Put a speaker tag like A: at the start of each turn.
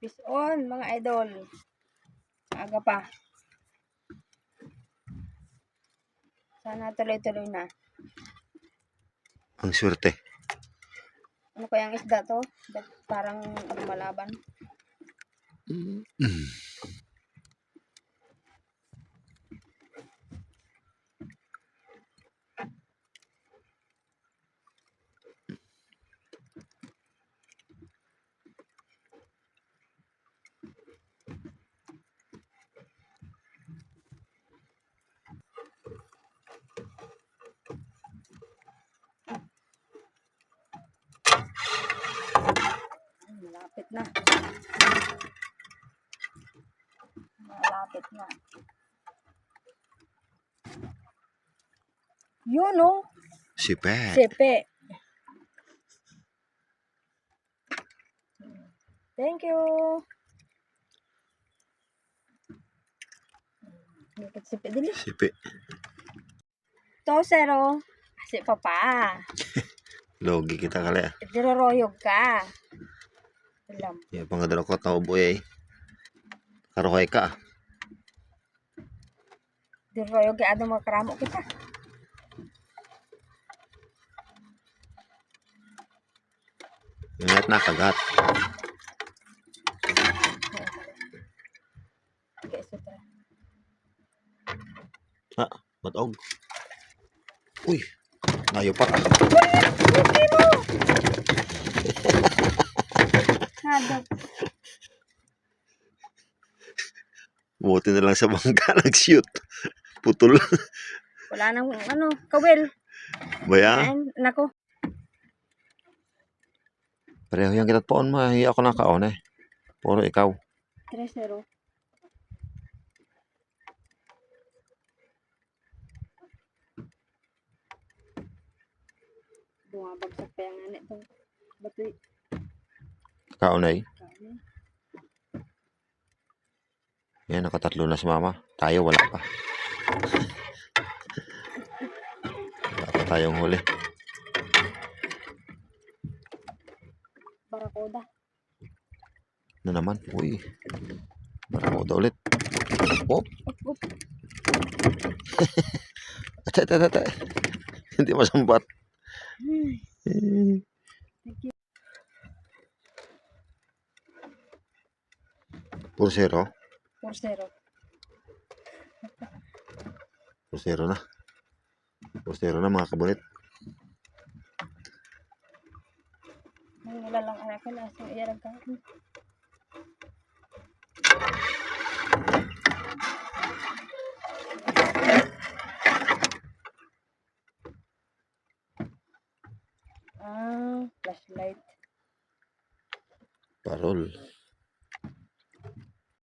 A: Peace on mga idol. Aga pa. Sana tuloy-tuloy na.
B: Ang swerte.
A: Ano kayang isda to? Parang lumalaban. Malapit na. Malapit na. Yun oh.
B: Sipe.
A: Sipe. Thank you. Sipe dili.
B: Sipe.
A: Tosero. Kasi papa.
B: Logi kita kali ya.
A: Diroroyog ka. Alam.
B: Ya pangadala ko tao boy. Karohay ka.
A: Diroroyog ka adong makramo kita.
B: Ingat na kagat.
A: Okay, sutra.
B: Ah, matog. Uy, ngayo pa.
A: Hadap.
B: Buti na lang sa bangka nag-shoot. Putol.
A: Wala nang ano, kawil.
B: Baya?
A: Ayan, nako.
B: Pareho yung kitat poon mo. Hiya ako nakaon eh. Puro ikaw.
A: 3-0. Bumabagsak pa yung anit to. Batoy.
B: Kaon eh. Yan, nakatatlo na si mama. Tayo wala pa. Wala pa tayong huli.
A: Barakoda.
B: Ano naman? Uy. Barakoda ulit. Oh.
A: Up.
B: Ate. Hindi masambat. Pursero.
A: 4-0.
B: Pursero na. Pursero na mga kabunit.
A: May nilalang anak ko na asang iyarag ka. Flashlight.
B: Parol.